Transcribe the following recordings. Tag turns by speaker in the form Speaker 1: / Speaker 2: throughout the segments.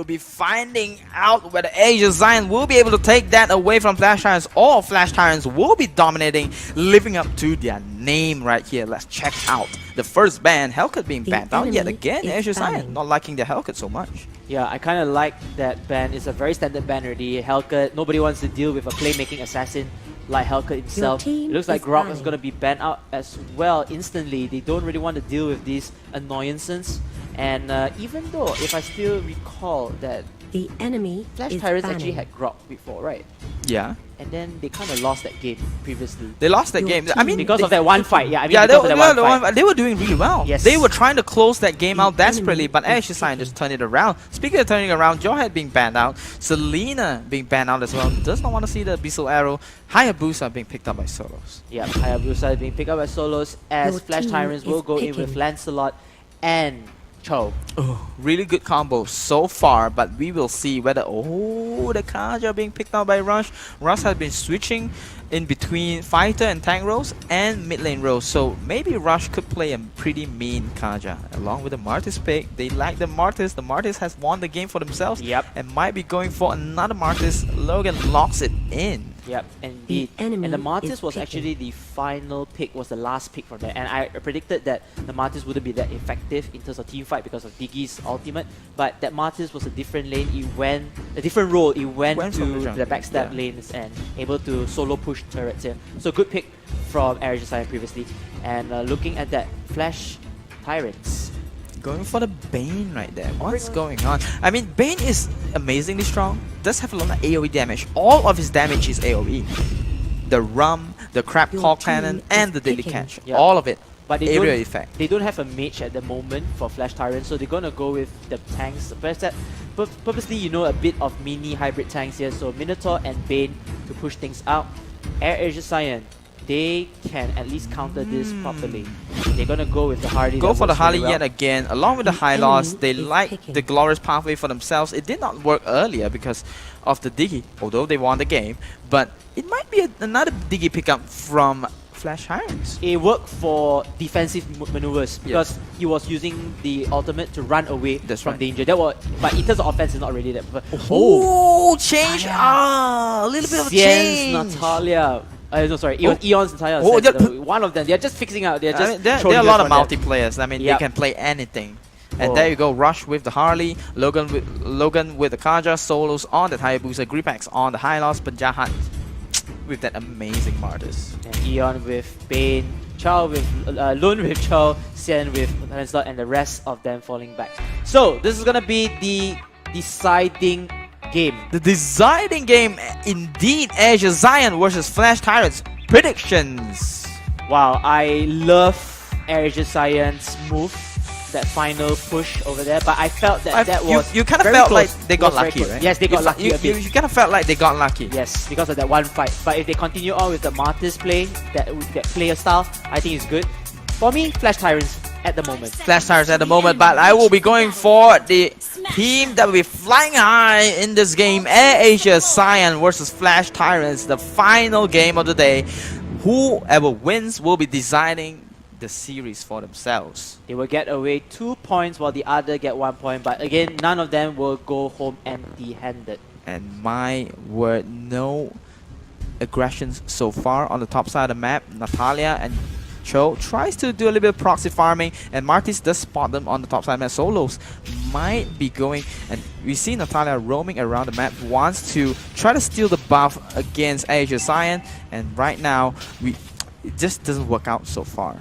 Speaker 1: will be finding out whether AirAsia Saiyan will be able to take that away from Flash Tyrants, or Flash Tyrants will be dominating, living up to their name right here. Let's check out the first ban. Hellcat being banned out yet again. AirAsia Saiyan not liking the Hellcat so much.
Speaker 2: Yeah, I kind of like that ban. It's a very standard ban already. Hellcat, nobody wants to deal with a playmaking assassin like Hellcat himself. It looks like Grok is going to be banned out as well instantly. They don't really want to deal with these annoyances. And even though, if I still recall that
Speaker 3: the enemy
Speaker 2: Flash Tyrants actually had Grok before, right?
Speaker 1: Yeah.
Speaker 2: And then they kind of lost that game previously.
Speaker 1: They lost that game. I mean,
Speaker 2: because of that one fight. Yeah, I mean,
Speaker 1: yeah,
Speaker 2: they
Speaker 1: were doing really well.
Speaker 2: Yes.
Speaker 1: They were trying to close that game out desperately, but AirAsia Saiyan just turned it around. Speaking of turning around, Jawhead being banned out, Selena being banned out as well. Does not want to see the Abyssal Arrow. Hayabusa being picked up by solos.
Speaker 2: Yeah, Hayabusa being picked up by solos as Flash Tyrants will go in with Lancelot and Cho.
Speaker 1: Oh, really good combo so far, but we will see whether... Oh, the Kaja being picked out by Rush. Rush has been switching in between fighter and tank roles and mid lane roles, so maybe Rush could play a pretty mean Kaja along with the Martis pick. They like the Martis. The Martis has won the game for themselves.
Speaker 2: Yep.
Speaker 1: And might be going for another Martis. Logan locks it in.
Speaker 2: Yep, indeed. And the Martis was actually the final pick, was the last pick from there. And I predicted that the Martis wouldn't be that effective in terms of team fight because of Diggy's ultimate. But that Martis was a different lane. It went a different role. It went to the backstab lanes and able to solo push turrets here. So good pick from AirAsia Saiyan previously. And looking at that, Flash Tyrants.
Speaker 1: Going for the Bane right there. What's going on? I mean, Bane is amazingly strong. Does have a lot of AoE damage. All of his damage is AoE. The Rum, the Crab Claw Cannon, and the Daily Catch.
Speaker 2: Yeah.
Speaker 1: All of it.
Speaker 2: But
Speaker 1: area effect.
Speaker 2: They don't have a mage at the moment for Flash Tyrants, so they're gonna go with the tanks. Purposely, you know, a bit of mini hybrid tanks here. So Minotaur and Bane to push things out. AirAsia Saiyan, they can at least counter this properly. They're gonna go with the Harley.
Speaker 1: Go for the Harley yet again. Along with the high loss, they like the glorious pathway for themselves. It did not work earlier because of the Diggy, although they won the game. But it might be another Diggy pickup from Flash Tyrants.
Speaker 2: It worked for defensive maneuvers because he was using the ultimate to run away from danger. That was, but in terms of offense, it's not really that.
Speaker 1: Oh, change! A little bit of a change.
Speaker 2: Natalia. No, sorry, it was Eon's Natalia. One of them. They're just fixing out. They're just.
Speaker 1: There are a lot of multiplayers. I mean, they can play anything. And there you go, Rush with the Harley, Logan with the Kaja, solos on the Hayabusa, Gripax on the high loss, Panjahat with that amazing Martis.
Speaker 2: And Eon with Bane, Chao with Lun with Chao, Xian with Lancelot, and the rest of them falling back. So this is gonna be the deciding game.
Speaker 1: The deciding game, indeed. AirAsia Saiyan versus Flash Tyrants. Predictions.
Speaker 2: Wow, I love AirAsia Saiyan's move. That final push over there, but I felt that that was
Speaker 1: you kind of felt like they got lucky, right?
Speaker 2: Yes, they got lucky a bit.
Speaker 1: You kind of felt like they got lucky.
Speaker 2: Yes, because of that one fight. But if they continue on with the Martis play, that player style, I think it's good. For me, Flash Tyrants at the moment.
Speaker 1: Flash Tyrants at the moment, but I will be going for the team that will be flying high in this game. AirAsia Saiyan versus Flash Tyrants, the final game of the day. Whoever wins will be deciding the series for themselves.
Speaker 2: They will get away 2 points while the other get 1 point, but again, none of them will go home empty-handed.
Speaker 1: And my word, no aggressions so far on the top side of the map. Natalia and Cho tries to do a little bit of proxy farming, and Martis does spot them on the top side of the map. Solos might be going, and we see Natalia roaming around the map, wants to try to steal the buff against AirAsia Saiyan, and right now, it just doesn't work out so far.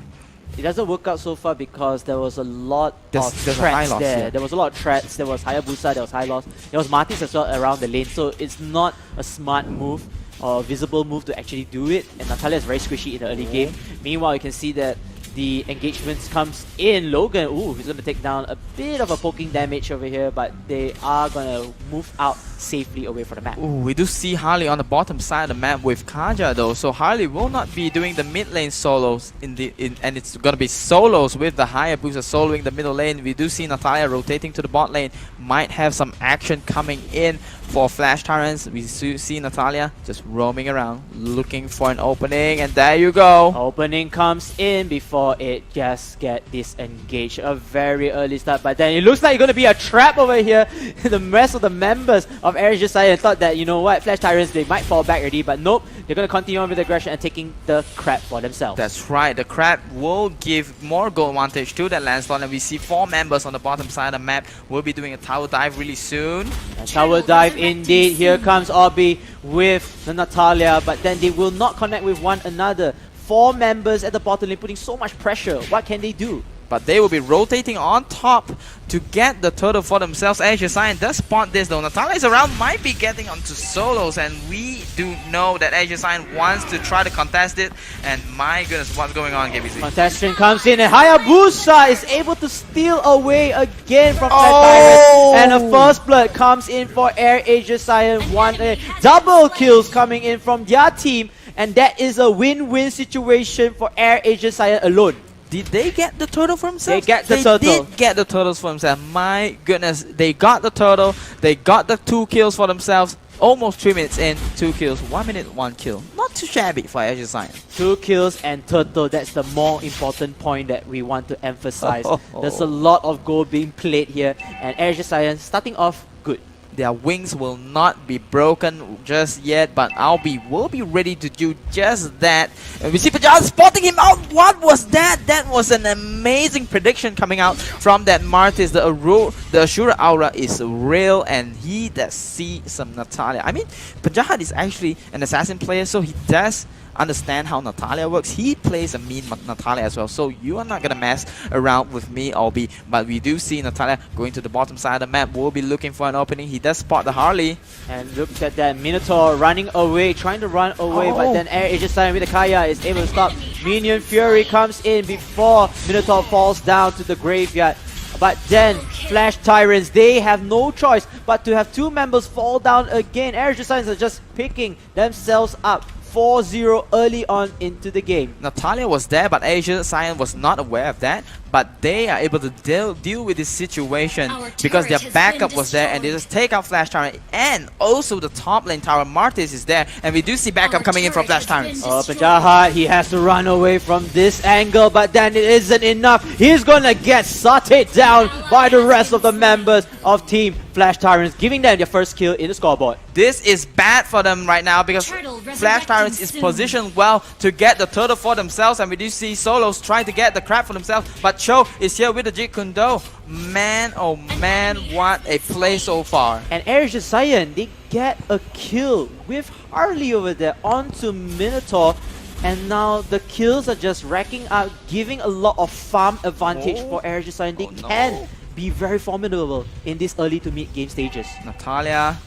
Speaker 2: It doesn't work out so far because there was a lot of threats
Speaker 1: loss,
Speaker 2: there.
Speaker 1: yeah.
Speaker 2: There was a lot of threats. There was Hayabusa, there was high loss. There was Martis as well around the lane. So it's not a smart move or visible move to actually do it. And Natalia is very squishy in the early game. Meanwhile, you can see that the engagements comes in. Logan, ooh, he's going to take down a bit of a poking damage over here, but they are going to move out safely away from the map.
Speaker 1: Ooh, we do see Harley on the bottom side of the map with Kaja though, so Harley will not be doing the mid lane solos and it's gonna be solos with the Hayabusa soloing the middle lane. We do see Natalia rotating to the bot lane, might have some action coming in for Flash Tyrants. We see Natalia just roaming around looking for an opening, and there you go.
Speaker 2: Opening comes in before it just get disengaged. A very early start, but then it looks like it's gonna be a trap over here. The rest of the members of AirAsia Saiyan thought that, you know what, Flash Tyrants, they might fall back already, but nope, they're gonna continue on with aggression and taking the crab for themselves.
Speaker 1: That's right, the crab will give more goal advantage to that landslot, and we see 4 members on the bottom side of the map will be doing a tower dive really soon.
Speaker 2: And tower dive indeed. Here comes Obi with the Natalia, but then they will not connect with one another. 4 members at the bottom lane putting so much pressure. What can they do?
Speaker 1: But they will be rotating on top to get the turtle for themselves. AirAsia Saiyan does spot this though. Natalia is around, might be getting onto solos, and we do know that AirAsia Saiyan wants to try to contest it. And my goodness, what's going on, KBC?
Speaker 2: Contestant comes in, and Hayabusa is able to steal away again from Tyrants. And a first blood comes in for AirAsia Saiyan. Double kills coming in from their team, and that is a win-win situation for AirAsia Saiyan alone.
Speaker 1: Did they get the turtle for themselves?
Speaker 2: They
Speaker 1: did get the turtles for themselves. My goodness, they got the turtle. They got the 2 kills for themselves. Almost 3 minutes in, 2 kills. 1 minute, 1 kill. Not too shabby for AirAsia Saiyan.
Speaker 2: 2 kills and turtle. That's the more important point that we want to emphasize. There's a lot of goal being played here, and AirAsia Saiyan starting off good.
Speaker 1: Their wings will not be broken just yet, but Albi will be ready to do just that. And we see Pajal spotting him out. What was that? That was an amazing prediction coming out from that Martis. The Ashura aura is real, and he does see some Natalia. I mean, Pajahad is actually an assassin player, so he does understand how Natalia works. He plays a mean Natalia as well, so you are not gonna mess around with me, Albi. But we do see Natalia going to the bottom side of the map. Will be looking for an opening. He does spot the Harley,
Speaker 2: and look at that Minotaur running away, trying to run away, but then AirAsia Saiyan with the Kaya is able to stop. Minion Fury comes in before Minotaur falls down to the graveyard. But then Flash Tyrants, they have no choice but to have 2 members fall down again. AirAsia Saiyan are just picking themselves up. 4-0 early on into the game.
Speaker 1: Natalia was there, but AirAsia Saiyan was not aware of that. But they are able to deal with this situation because their backup was there, and they just take out Flash Tyrant. And also the top lane tower, Martis, is there, and we do see backup coming in from Flash Tyrants.
Speaker 2: Pajahad, he has to run away from this angle, but then it isn't enough. He's gonna get sauteed down by the rest of the members of Team Flash Tyrants, giving them their first kill in the scoreboard.
Speaker 1: This is bad for them right now because Flash Tyrants is positioned well to get the turtle for themselves, and we do see Solos trying to get the crab for themselves, but Cho is here with the Jeet Kune Do. Man, oh man, what a play so far.
Speaker 2: And AirAsia Saiyan, they get a kill with Harley over there onto Minotaur. And now the kills are just racking up, giving a lot of farm advantage for AirAsia Saiyan. They can be very formidable in these early to mid game stages.
Speaker 1: Natalia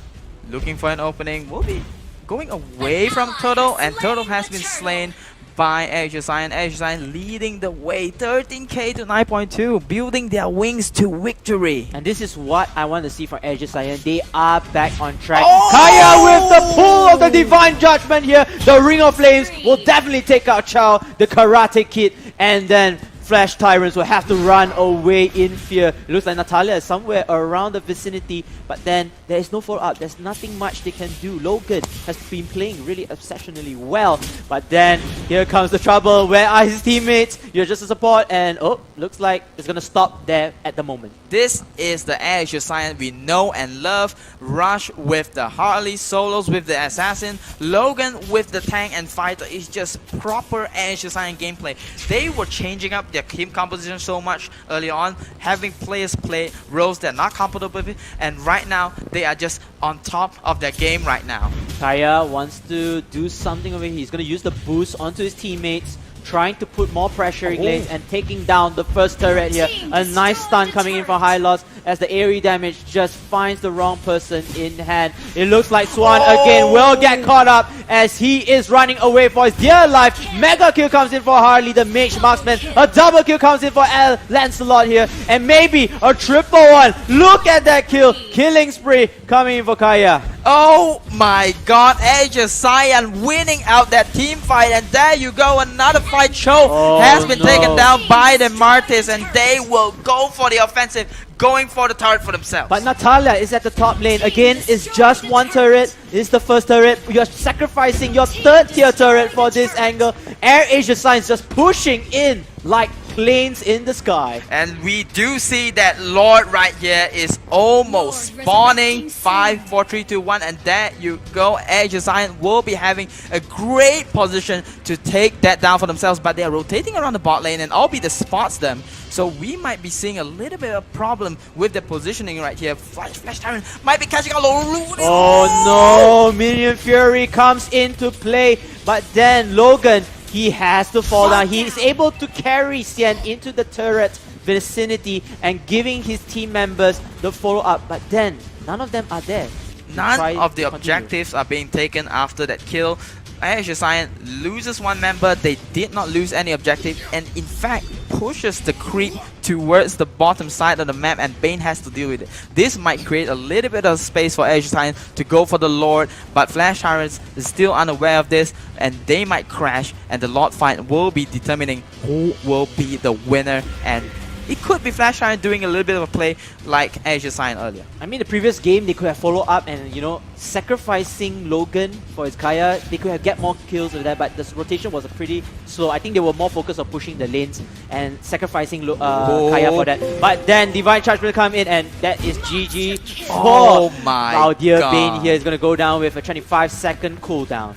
Speaker 1: looking for an opening, will be going away from Turtle, and Turtle has been slain by AirAsia Saiyan. AirAsia Saiyan leading the way, 13k to 9.2, building their wings to victory.
Speaker 2: And this is what I want to see from AirAsia Saiyan. They are back on track. Kaya with the pull of the Divine Judgment here. The Ring of Flames will definitely take out Chao, the Karate Kid, and then Flash Tyrants will have to run away in fear. It looks like Natalia is somewhere around the vicinity, but then there is no follow-up. There's nothing much they can do. Logan has been playing really exceptionally well, but then here comes the trouble. Where are his teammates? You're just a support, and oh, looks like it's gonna stop there at the moment.
Speaker 1: This is the AirAsia Saiyan we know and love. Rush with the Harley, Solos with the Assassin, Logan with the Tank and Fighter is just proper AirAsia Saiyan gameplay. They were changing up their team composition so much early on, having players play roles they're not comfortable with, and right now they are just on top of their game right now.
Speaker 2: Kaya wants to do something over here. He's going to use the boost onto his teammates trying to put more pressure in lanes and taking down the first turret here. A nice stun coming in from Hylos as the AoE damage just finds the wrong person in hand. It looks like Swan again will get caught up as he is running away for his dear life. Mega kill comes in for Harley, the Mage Marksman. A double kill comes in for Lancelot here. And maybe a triple one. Look at that kill. Killing spree coming in for Kaya.
Speaker 1: Oh my god, AirAsia Saiyan winning out that team fight, and there you go, another fight. Cho has been taken down by the Martis, and they will go for the offensive, going for the turret for themselves.
Speaker 2: But Natalia is at the top lane. Again, it's just one turret. This is the first turret. You're sacrificing your third tier turret for this angle. AirAsia Saiyan is just pushing in like planes in the sky.
Speaker 1: And we do see that Lord right here is almost spawning. 5, 4, 3, 2, 1, and there you go. AirAsia Saiyan will be having a great position to take that down for themselves, but they are rotating around the bot lane, and Albeit spots them. So we might be seeing a little bit of problem with the positioning right here. Flash Tyrant might be catching a low.
Speaker 2: Oh no, Minion Fury comes into play, but then Logan, he has to fall down. He is able to carry Xian into the turret vicinity and giving his team members the follow-up, but then none of them are there.
Speaker 1: None of the objectives are being taken after that kill. AirAsia Saiyan loses one member. They did not lose any objective, and in fact pushes the creep towards the bottom side of the map, and Bane has to deal with it. This might create a little bit of space for AirAsia Saiyan to go for the Lord, but Flash Tyrants is still unaware of this, and they might crash, and the Lord fight will be determining who will be the winner. And it could be Flash Tyrant doing a little bit of a play like AirAsia Saiyan earlier.
Speaker 2: I mean, the previous game they could have followed up and, you know, sacrificing Logan for his Kaya. They could have get more kills with that, but the rotation was pretty slow. I think they were more focused on pushing the lanes and sacrificing Kaya for that. But then Divine Charge will come in, and that is GG.
Speaker 1: Oh my
Speaker 2: our dear
Speaker 1: god.
Speaker 2: Bane here is going to go down with a 25-second cooldown.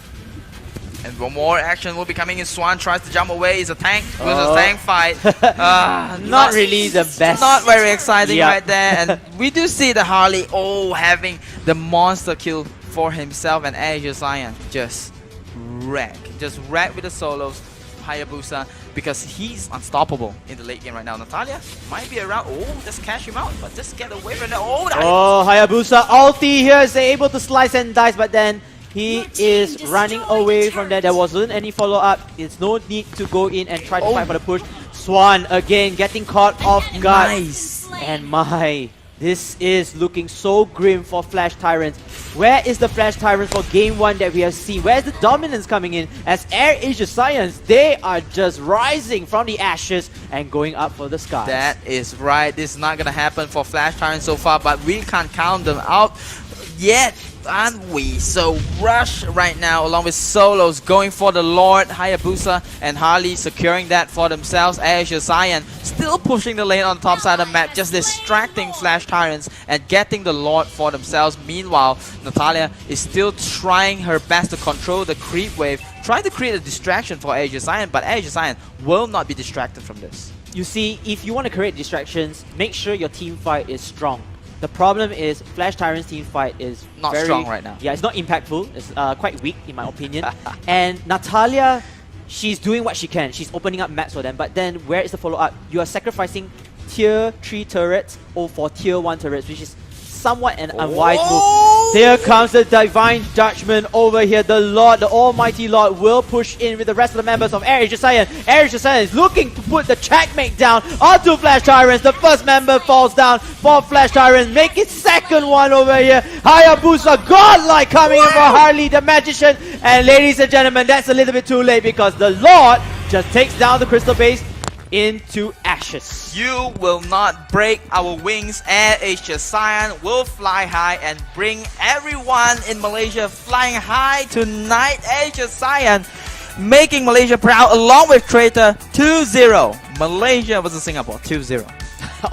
Speaker 1: And one more action will be coming in. Swan tries to jump away. It's a tank versus tank fight.
Speaker 2: Not really the best.
Speaker 1: Not very exciting right there. And we do see the Harley having the monster kill for himself, and AirAsia Saiyan just wreck with the solos. Hayabusa, because he's unstoppable in the late game right now. Natalia might be around. Oh, just cash him out, but just get away from that. Oh,
Speaker 2: Hayabusa ulti here is able to slice and dice, but then he is running away from there. There wasn't any follow-up. There's no need to go in and try to fight for the push. Swan again getting caught off guard.
Speaker 1: Nice.
Speaker 2: And this is looking so grim for Flash Tyrants. Where is the Flash Tyrants for game 1 that we have seen? Where's the dominance coming in? As AirAsia Saiyan, they are just rising from the ashes and going up for the skies.
Speaker 1: That is right. This is not going to happen for Flash Tyrants so far, but we can't count them out yet, aren't we? So Rush right now along with solos going for the Lord. Hayabusa and Harley securing that for themselves. AirAsia Saiyan still pushing the lane on the top side of the map, just distracting Flash Tyrants and getting the Lord for themselves. Meanwhile, Natalia is still trying her best to control the creep wave, trying to create a distraction for AirAsia Saiyan, but AirAsia Saiyan will not be distracted from this.
Speaker 2: You see, if you want to create distractions, make sure your team fight is strong. The problem is Flash Tyrant's team fight is
Speaker 1: not
Speaker 2: very
Speaker 1: strong right now.
Speaker 2: Yeah, it's not impactful. It's quite weak in my opinion. And Natalia, she's doing what she can. She's opening up maps for them. But then where is the follow-up? You are sacrificing tier 3 turrets for tier 1 turrets, which is somewhat an unwise move. There comes the Divine Judgment over here. The Lord, the Almighty Lord, will push in with the rest of the members of AirAsia Saiyan. AirAsia Saiyan is looking to put the checkmate down onto Flash Tyrants. The first member falls down for Flash Tyrants. Make it second one over here. Hayabusa, godlike coming in for Harley the Magician. And ladies and gentlemen, that's a little bit too late because the Lord just takes down the Crystal Base into ashes.
Speaker 1: You will not break our wings. AirAsia Saiyan will fly high and bring everyone in Malaysia flying high tonight. AirAsia Saiyan making Malaysia proud along with Traitor 2-0. Malaysia versus Singapore 2-0.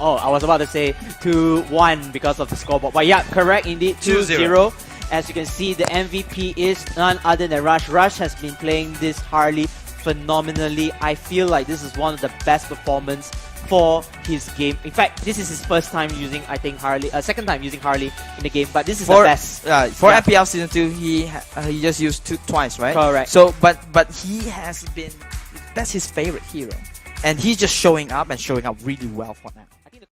Speaker 2: Oh, I was about to say 2-1 because of the scoreboard. But yeah, correct indeed, 2-0. As you can see, the MVP is none other than Rush. Rush has been playing this Harley phenomenally. I feel like this is one of the best performances for his game. In fact, this is his first time using, I think, Harley, second time using Harley in the game, but this is the best.
Speaker 1: For MPL Season 2, he just used twice, right?
Speaker 2: Correct.
Speaker 1: So, but he has been that's his favorite hero. And he's just showing up and showing up really well for now.